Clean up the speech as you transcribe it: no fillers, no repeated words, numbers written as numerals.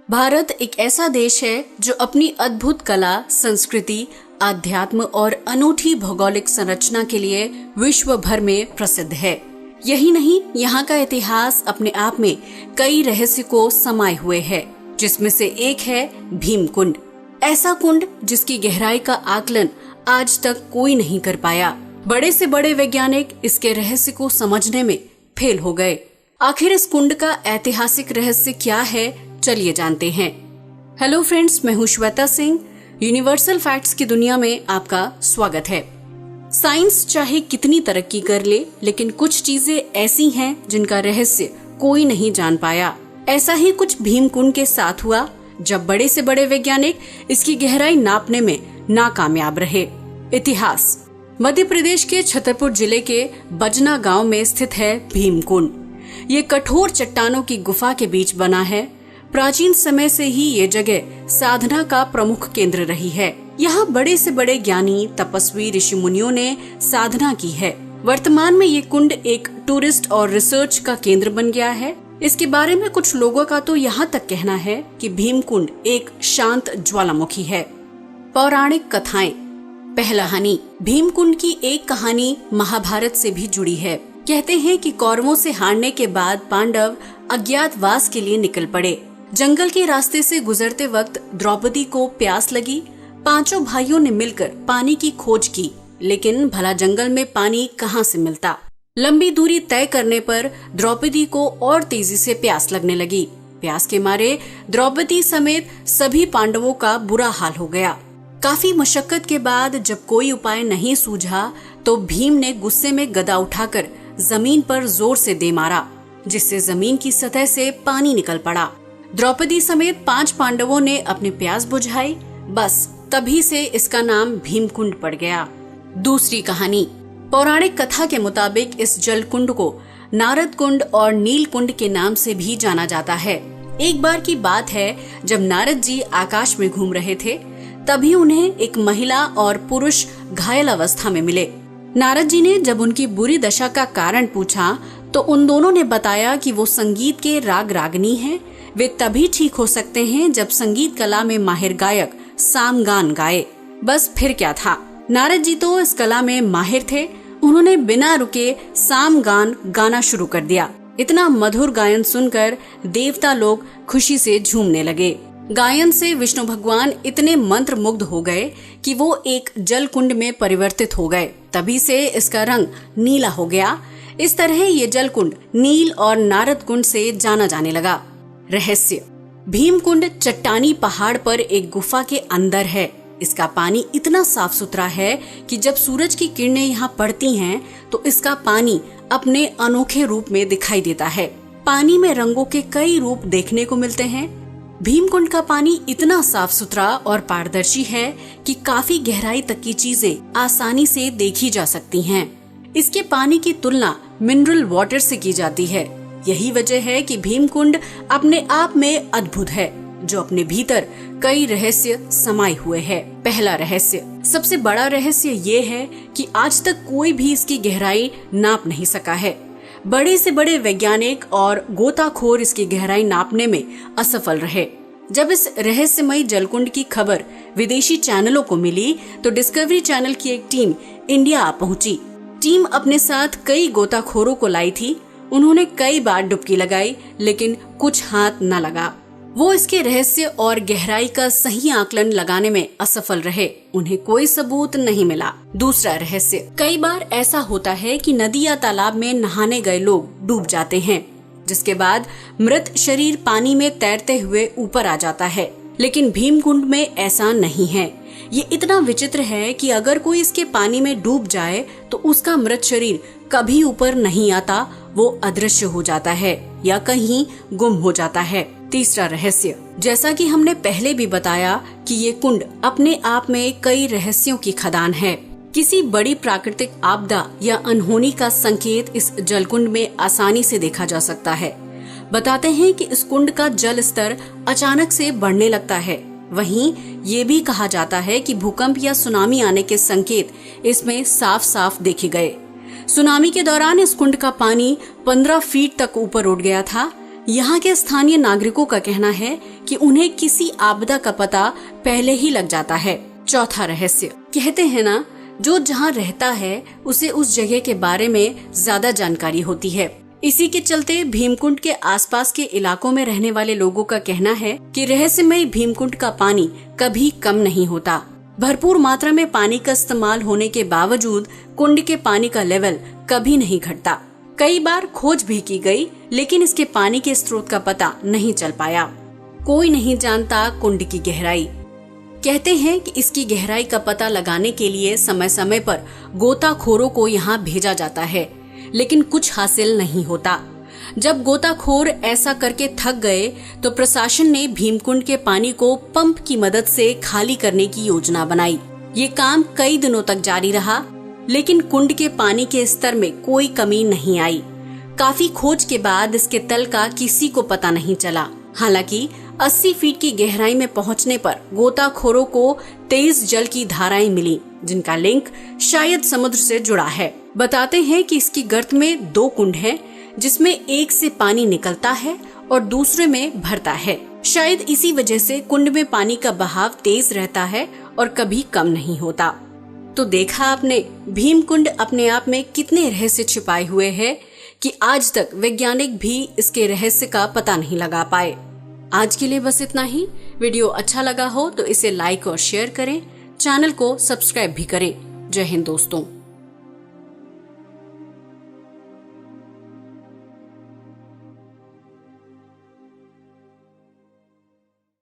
भारत एक ऐसा देश है जो अपनी अद्भुत कला, संस्कृति, आध्यात्म और अनूठी भौगोलिक संरचना के लिए विश्व भर में प्रसिद्ध है। यही नहीं, यहाँ का इतिहास अपने आप में कई रहस्य को समाये हुए है, जिसमें से एक है भीम कुंड। ऐसा कुंड जिसकी गहराई का आकलन आज तक कोई नहीं कर पाया। बड़े से बड़े वैज्ञानिक इसके रहस्य को समझने में फेल हो गए। आखिर इस कुंड का ऐतिहासिक रहस्य क्या है, चलिए जानते हैं। हेलो फ्रेंड्स, मैं हूँ श्वेता सिंह। यूनिवर्सल फैक्ट्स की दुनिया में आपका स्वागत है। साइंस चाहे कितनी तरक्की कर ले, लेकिन कुछ चीजें ऐसी हैं जिनका रहस्य कोई नहीं जान पाया। ऐसा ही कुछ भीम कुंड के साथ हुआ, जब बड़े से बड़े वैज्ञानिक इसकी गहराई नापने में नाकामयाब रहे। इतिहास। मध्य प्रदेश के छतरपुर जिले के बजना गांव में स्थित है भीम कुंड। ये कठोर चट्टानों की गुफा के बीच बना है। प्राचीन समय से ही ये जगह साधना का प्रमुख केंद्र रही है। यहाँ बड़े से बड़े ज्ञानी, तपस्वी, ऋषि मुनियों ने साधना की है। वर्तमान में ये कुंड एक टूरिस्ट और रिसर्च का केंद्र बन गया है। इसके बारे में कुछ लोगों का तो यहाँ तक कहना है कि भीम कुंड एक शांत ज्वालामुखी है। पौराणिक कथाएं। पहला कहानी। भीम कुंड की एक कहानी महाभारत से भी जुड़ी है। कहते हैं कि कौरवों से हारने के बाद पांडव अज्ञातवास के लिए निकल पड़े। जंगल के रास्ते से गुजरते वक्त द्रौपदी को प्यास लगी। पांचों भाइयों ने मिलकर पानी की खोज की, लेकिन भला जंगल में पानी कहाँ से मिलता। लंबी दूरी तय करने पर द्रौपदी को और तेजी से प्यास लगने लगी। प्यास के मारे द्रौपदी समेत सभी पांडवों का बुरा हाल हो गया। काफी मशक्कत के बाद जब कोई उपाय नहीं सूझा, तो भीम ने गुस्से में गदा उठाकर जमीन पर जोर से दे मारा, जिससे जमीन की सतह से पानी निकल पड़ा। द्रौपदी समेत 5 पांडवों ने अपनी प्यास बुझाई। बस तभी से इसका नाम भीम कुंड पड़ गया। दूसरी कहानी। पौराणिक कथा के मुताबिक इस जल कुंड को नारद कुंड और नील कुंड के नाम से भी जाना जाता है। एक बार की बात है, जब नारद जी आकाश में घूम रहे थे, तभी उन्हें एक महिला और पुरुष घायल अवस्था में मिले। नारद जी ने जब उनकी बुरी दशा का कारण पूछा, तो उन दोनों ने बताया कि वो संगीत के राग रागनी हैं। वे तभी ठीक हो सकते हैं जब संगीत कला में माहिर गायक सामगान गाए। बस फिर क्या था, नारद जी तो इस कला में माहिर थे। उन्होंने बिना रुके सामगान गाना शुरू कर दिया। इतना मधुर गायन सुनकर देवता लोग खुशी से झूमने लगे। गायन से विष्णु भगवान इतने मंत्र मुग्ध हो गए कि वो एक जल कुंड में परिवर्तित हो गए। तभी से इसका रंग नीला हो गया। इस तरह ये जल कुंड नील और नारद कुंड से जाना जाने लगा। रहस्य। भीम कुंड चट्टानी पहाड़ पर एक गुफा के अंदर है। इसका पानी इतना साफ सुथरा है कि जब सूरज की किरणें यहाँ पड़ती हैं, तो इसका पानी अपने अनोखे रूप में दिखाई देता है। पानी में रंगों के कई रूप देखने को मिलते हैं। भीम कुंड का पानी इतना साफ सुथरा और पारदर्शी है कि काफी गहराई तक की चीजें आसानी से देखी जा सकती हैं। इसके पानी की तुलना मिनरल वाटर से की जाती है। यही वजह है कि भीम कुंड अपने आप में अद्भुत है, जो अपने भीतर कई रहस्य समाये हुए है। पहला रहस्य। सबसे बड़ा रहस्य ये है कि आज तक कोई भी इसकी गहराई नाप नहीं सका है। बड़े से बड़े वैज्ञानिक और गोताखोर इसकी गहराई नापने में असफल रहे। जब इस रहस्यमयी जलकुंड की खबर विदेशी चैनलों को मिली, तो डिस्कवरी चैनल की एक टीम इंडिया आ पहुंची। टीम अपने साथ कई गोताखोरों को लाई थी। उन्होंने कई बार डुबकी लगाई, लेकिन कुछ हाथ न लगा। वो इसके रहस्य और गहराई का सही आकलन लगाने में असफल रहे। उन्हें कोई सबूत नहीं मिला। दूसरा रहस्य। कई बार ऐसा होता है कि नदी या तालाब में नहाने गए लोग डूब जाते हैं, जिसके बाद मृत शरीर पानी में तैरते हुए ऊपर आ जाता है। लेकिन भीम कुंड में ऐसा नहीं है। ये इतना विचित्र है कि अगर कोई इसके पानी में डूब जाए, तो उसका मृत शरीर कभी ऊपर नहीं आता। वो अदृश्य हो जाता है या कहीं गुम हो जाता है। तीसरा रहस्य। जैसा कि हमने पहले भी बताया कि ये कुंड अपने आप में कई रहस्यों की खदान है। किसी बड़ी प्राकृतिक आपदा या अनहोनी का संकेत इस जलकुंड में आसानी से देखा जा सकता है। बताते हैं कि इस कुंड का जल स्तर अचानक से बढ़ने लगता है। वहीं ये भी कहा जाता है कि भूकंप या सुनामी आने के संकेत इसमें साफ साफ देखे गए। सुनामी के दौरान इस कुंड का पानी 15 फीट तक ऊपर उठ गया था। यहाँ के स्थानीय नागरिकों का कहना है कि उन्हें किसी आपदा का पता पहले ही लग जाता है। चौथा रहस्य, कहते हैं ना, जो जहाँ रहता है उसे उस जगह के बारे में ज्यादा जानकारी होती है। इसी के चलते भीमकुंड के आसपास के इलाकों में रहने वाले लोगों का कहना है कि रहस्यमय भीमकुंड का पानी कभी कम नहीं होता। भरपूर मात्रा में पानी का इस्तेमाल होने के बावजूद कुंड के पानी का लेवल कभी नहीं घटता। कई बार खोज भी की गई, लेकिन इसके पानी के स्रोत का पता नहीं चल पाया। कोई नहीं जानता कुंड की गहराई। कहते हैं कि इसकी गहराई का पता लगाने के लिए समय समय पर गोताखोरों को यहाँ भेजा जाता है, लेकिन कुछ हासिल नहीं होता। जब गोताखोर ऐसा करके थक गए तो प्रशासन ने भीमकुंड के पानी को पंप की मदद से खाली करने की योजना बनाई। ये काम कई दिनों तक जारी रहा, लेकिन कुंड के पानी के स्तर में कोई कमी नहीं आई। काफी खोज के बाद इसके तल का किसी को पता नहीं चला। हालांकि 80 फीट की गहराई में पहुंचने पर गोताखोरों को तेज जल की धाराएं मिली, जिनका लिंक शायद समुद्र से जुड़ा है। बताते हैं कि इसकी गर्त में 2 कुंड हैं, जिसमें एक से पानी निकलता है और दूसरे में भरता है। शायद इसी वजह से कुंड में पानी का बहाव तेज रहता है और कभी कम नहीं होता। तो देखा आपने, भीमकुंड अपने आप में कितने रहस्य छिपाए हुए हैं कि आज तक वैज्ञानिक भी इसके रहस्य का पता नहीं लगा पाए। आज के लिए बस इतना ही। वीडियो अच्छा लगा हो तो इसे लाइक और शेयर करें, चैनल को सब्सक्राइब भी करें। जय हिंद दोस्तों।